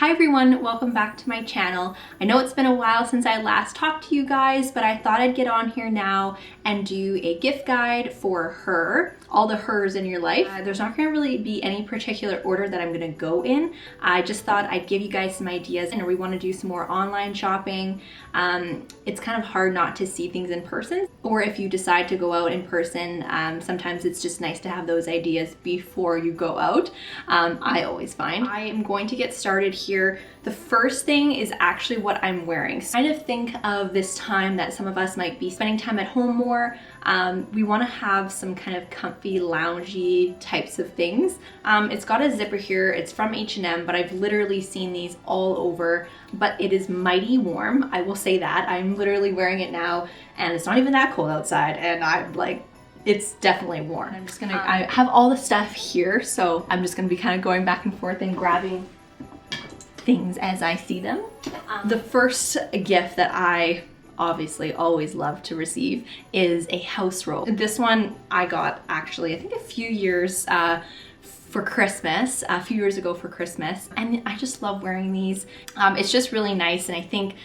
Hi everyone, welcome back to my channel. I know it's been a while since I last talked to you guys, but I thought I'd get on here now and do a gift guide for her, all the hers in your life. There's not gonna really be any particular order that I'm gonna go in. I just thought I'd give you guys some ideas, and we wanna do some more online shopping. It's kind of hard not to see things in person, or if you decide to go out in person, sometimes it's just nice to have those ideas before you go out. I always find. I am going to get started here. The first thing is actually what I'm wearing. So kind of think of this time that some of us might be spending time at home more. We want to have some kind of comfy, loungy types of things. It's got a zipper here. It's from H&M, but I've literally seen these all over, but it is mighty warm. I will say that. I'm literally wearing it now, and it's not even that cold outside, and I'm like, it's definitely warm. I'm just gonna, I have all the stuff here, so I'm just gonna be kind of going back and forth and grabbing things as I see them. The first gift that I obviously always love to receive is a house robe. This one I got actually, I think a few years for Christmas, a few years ago for Christmas, and I just love wearing these. It's just really nice, and I think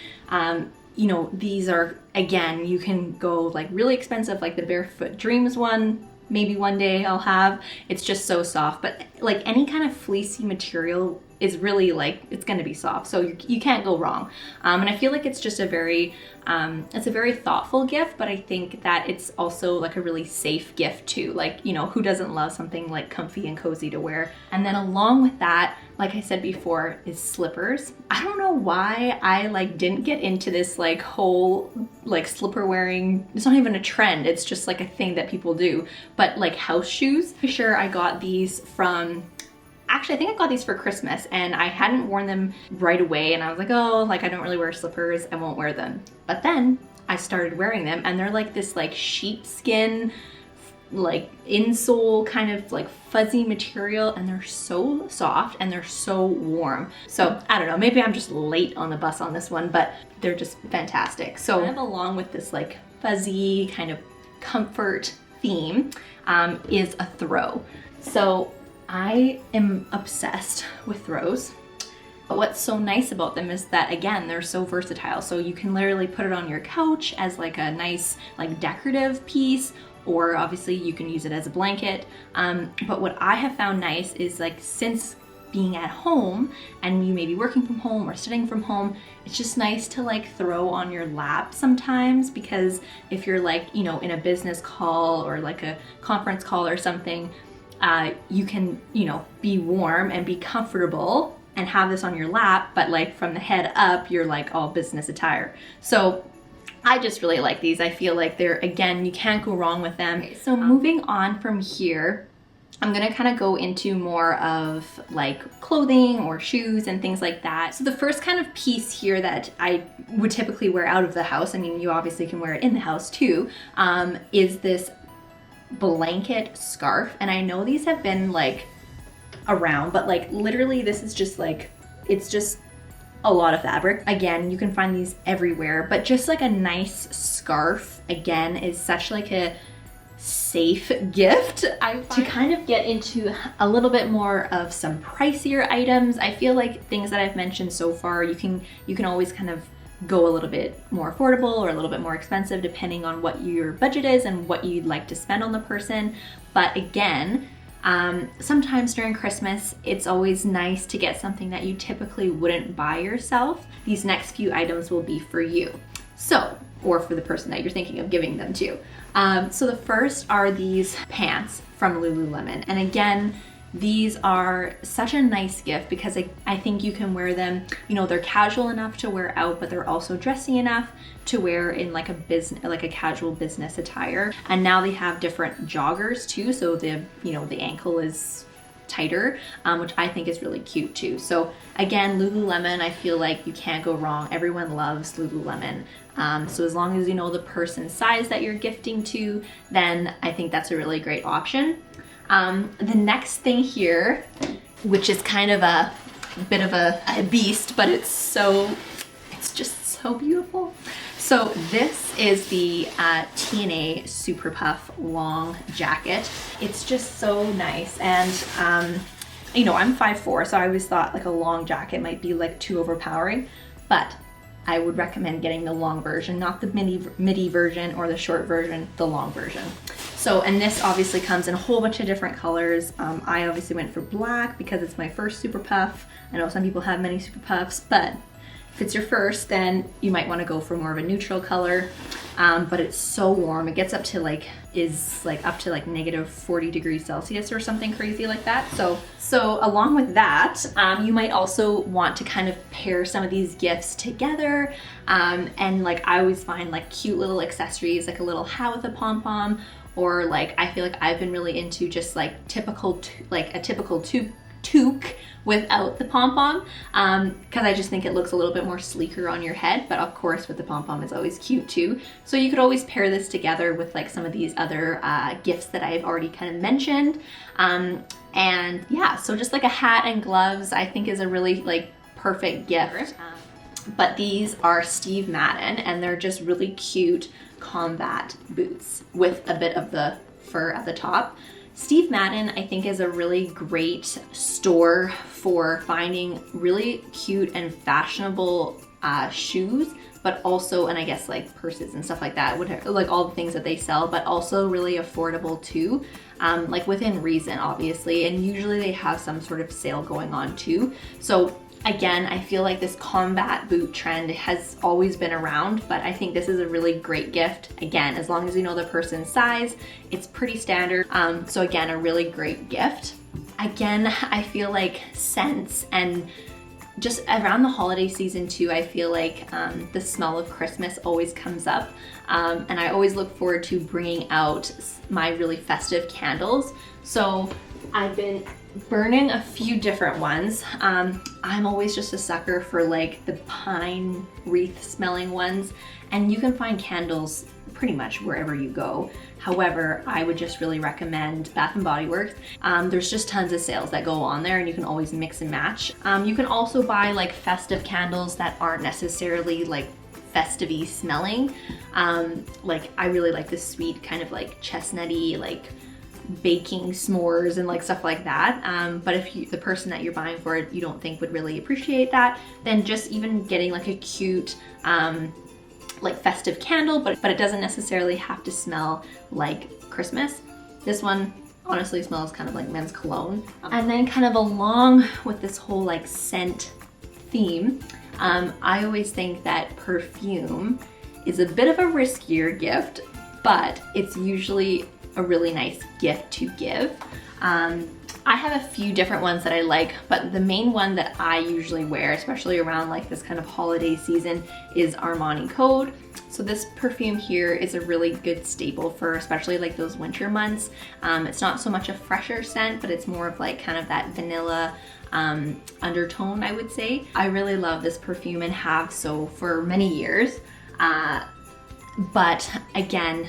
you know, these are, again, you can go like really expensive, like the Barefoot Dreams one, maybe one day I'll have. It's just so soft, but like any kind of fleecy material is really like, it's gonna be soft, so you can't go wrong. And I feel like it's just a very thoughtful gift, but I think that it's also like a really safe gift too. Like, you know, who doesn't love something like comfy and cozy to wear? And then along with that, like I said before, is slippers. I don't know why I like didn't get into this like whole like slipper wearing. It's not even a trend, it's just like a thing that people do. But like house shoes, for sure I got these from, actually, I think I got these for Christmas, and I hadn't worn them right away, and I was like, oh, like I don't really wear slippers, I won't wear them. But then I started wearing them, and they're like this like sheepskin, like insole kind of like fuzzy material, and they're so soft and they're so warm. So I don't know, maybe I'm just late on the bus on this one, but they're just fantastic. So kind of along with this like fuzzy kind of comfort theme is a throw. So I am obsessed with throws. But what's so nice about them is that, again, they're so versatile. So you can literally put it on your couch as like a nice like decorative piece, or obviously you can use it as a blanket. But what I have found nice is, like, since being at home and you may be working from home or studying from home, it's just nice to like throw on your lap sometimes, because if you're like, you know, in a business call or like a conference call or something, you can, you know, be warm and be comfortable and have this on your lap, but like from the head up, you're like all business attire. So I just really like these. I feel like they're, again, you can't go wrong with them. Okay, so moving on from here, I'm gonna kind of go into more of like clothing or shoes and things like that. So the first kind of piece here that I would typically wear out of the house, I mean, you obviously can wear it in the house too, is this blanket scarf. And I know these have been like around, but like literally this is just like, it's just a lot of fabric. Again, you can find these everywhere, but just like a nice scarf, again, is such like a safe gift. To kind of get into a little bit more of some pricier items, I feel like things that I've mentioned so far, you can always kind of go a little bit more affordable or a little bit more expensive depending on what your budget is and what you'd like to spend on the person. But again, sometimes during Christmas, it's always nice to get something that you typically wouldn't buy yourself. These next few items will be for you. So, or for the person that you're thinking of giving them to. So the first are these pants from Lululemon. And again, these are such a nice gift because I think you can wear them, you know, they're casual enough to wear out, but they're also dressy enough to wear in like a business, like a casual business attire. And now they have different joggers too, so the, you know, the ankle is tighter, which I think is really cute too. So again, Lululemon, I feel like you can't go wrong. Everyone loves Lululemon. So as long as you know the person's size that you're gifting to, then I think that's a really great option. The next thing here, which is kind of a bit of a beast, but it's just so beautiful. So this is the TNA Super Puff long jacket. It's just so nice, and You know, I'm 5'4", so I always thought like a long jacket might be like too overpowering, but I would recommend getting the long version, not the midi version or the short version, the long version. So, and this obviously comes in a whole bunch of different colors. I obviously went for black because it's my first super puff. I know some people have many super puffs, but if it's your first, then you might want to go for more of a neutral color. But it's so warm. It gets up to like, up to like -40 degrees Celsius or something crazy like that. So along with that, you might also want to kind of pair some of these gifts together. And like I always find like cute little accessories, like a little hat with a pom-pom, or like I feel like I've been really into just like a typical toque without the pom-pom, because I just think it looks a little bit more sleeker on your head, but of course with the pom-pom is always cute too. So you could always pair this together with like some of these other gifts that I've already kind of mentioned. And yeah, so just like a hat and gloves I think is a really like perfect gift. But these are Steve Madden, and they're just really cute combat boots with a bit of the fur at the top. Steve Madden, I think, is a really great store for finding really cute and fashionable shoes, but also, and I guess like purses and stuff like that, like all the things that they sell, but also really affordable too, like within reason, obviously, and usually they have some sort of sale going on too. So again, I feel like this combat boot trend has always been around, but I think this is a really great gift. Again, as long as you know the person's size, it's pretty standard. So again, a really great gift. Again, I feel like scents, and just around the holiday season too, I feel like the smell of Christmas always comes up. And I always look forward to bringing out my really festive candles. So I've been burning a few different ones. I'm always just a sucker for like the pine wreath smelling ones, and you can find candles pretty much wherever you go. However, I would just really recommend Bath & Body Works. There's just tons of sales that go on there, and you can always mix and match. You can also buy like festive candles that aren't necessarily like festive-y smelling. Like I really like this sweet kind of like chestnutty, like baking s'mores and like stuff like that. But if the person that you're buying for it you don't think would really appreciate that, then just even getting like a cute like festive candle, but it doesn't necessarily have to smell like Christmas. This one honestly smells kind of like men's cologne. And then kind of along with this whole like scent theme, I always think that perfume is a bit of a riskier gift, but it's usually a really nice gift to give. I have a few different ones that I like, but the main one that I usually wear, especially around like this kind of holiday season, is Armani Code. So this perfume here is a really good staple for especially like those winter months. It's not so much a fresher scent, but it's more of like kind of that vanilla undertone, I would say. I really love this perfume and have so for many years. But again,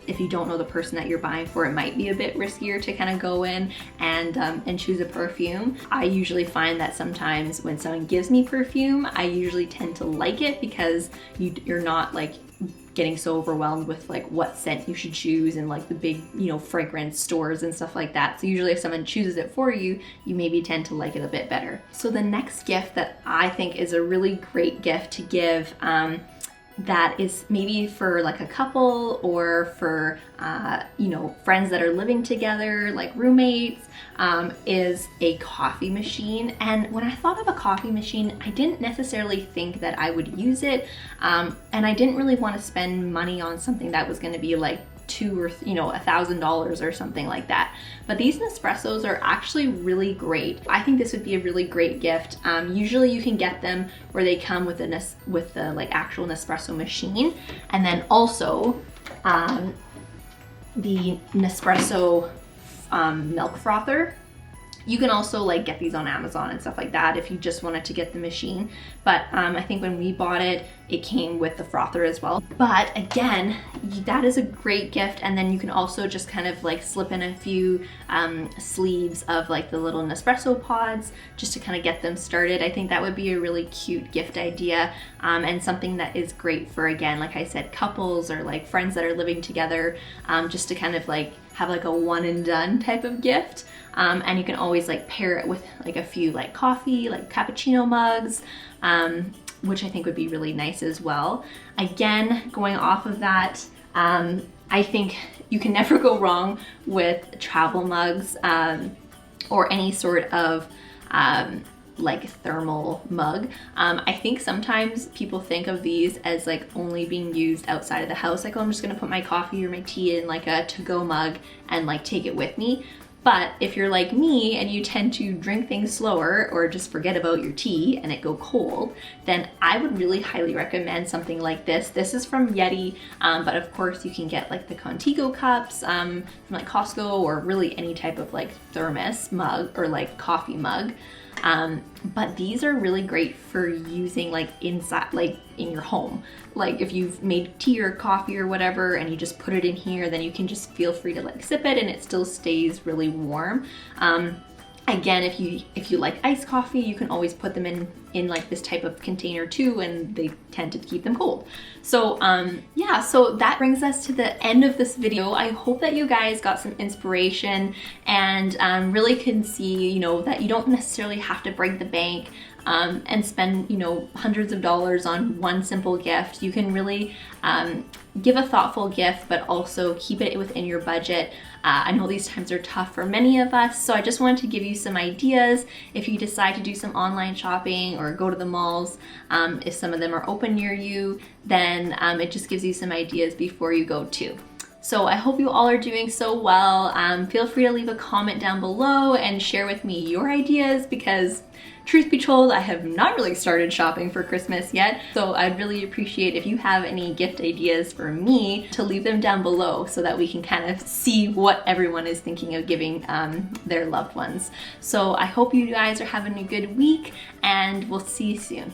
if you don't know the person that you're buying for, it might be a bit riskier to kind of go in and choose a perfume. I usually find that sometimes when someone gives me perfume, I usually tend to like it because you're not like getting so overwhelmed with like what scent you should choose and like the big, you know, fragrance stores and stuff like that. So usually if someone chooses it for you, you maybe tend to like it a bit better. So the next gift that I think is a really great gift to give, that is maybe for like a couple or for you know, friends that are living together, like roommates, is a coffee machine. And when I thought of a coffee machine, I didn't necessarily think that I would use it, and I didn't really want to spend money on something that was going to be like $2,000 or $1,000 or something like that. But these Nespressos are actually really great. I think this would be a really great gift. Usually you can get them where they come with the like actual Nespresso machine, and then also the Nespresso milk frother. You can also like get these on Amazon and stuff like that if you just wanted to get the machine. But I think when we bought it, it came with the frother as well. But again, that is a great gift. And then you can also just kind of like slip in a few sleeves of like the little Nespresso pods just to kind of get them started. I think that would be a really cute gift idea, and something that is great for, again, like I said, couples or like friends that are living together, just to kind of like have like a one and done type of gift. And you can always like pair it with like a few like coffee, like cappuccino mugs, which I think would be really nice as well. Again, going off of that, I think you can never go wrong with travel mugs, or any sort of like thermal mug. I think sometimes people think of these as like only being used outside of the house. Like, oh, I'm just gonna put my coffee or my tea in like a to-go mug and like take it with me. But if you're like me and you tend to drink things slower or just forget about your tea and it go cold, then I would really highly recommend something like this. This is from Yeti, but of course you can get like the Contigo cups from like Costco, or really any type of like thermos mug or like coffee mug. But these are really great for using like inside, like in your home. Like if you've made tea or coffee or whatever and you just put it in here, then you can just feel free to like sip it and it still stays really warm. Again, if you like iced coffee, you can always put them in like this type of container too, and they tend to keep them cold. So yeah, so that brings us to the end of this video. I hope that you guys got some inspiration and really can see, you know, that you don't necessarily have to break the bank and spend, you know, hundreds of dollars on one simple gift. You can really give a thoughtful gift, but also keep it within your budget. I know these times are tough for many of us, so I just wanted to give you some ideas. If you decide to do some online shopping or go to the malls, if some of them are open near you, then it just gives you some ideas before you go too. So I hope you all are doing so well. Feel free to leave a comment down below and share with me your ideas, because truth be told, I have not really started shopping for Christmas yet. So I'd really appreciate if you have any gift ideas for me to leave them down below so that we can kind of see what everyone is thinking of giving their loved ones. So I hope you guys are having a good week, and we'll see you soon.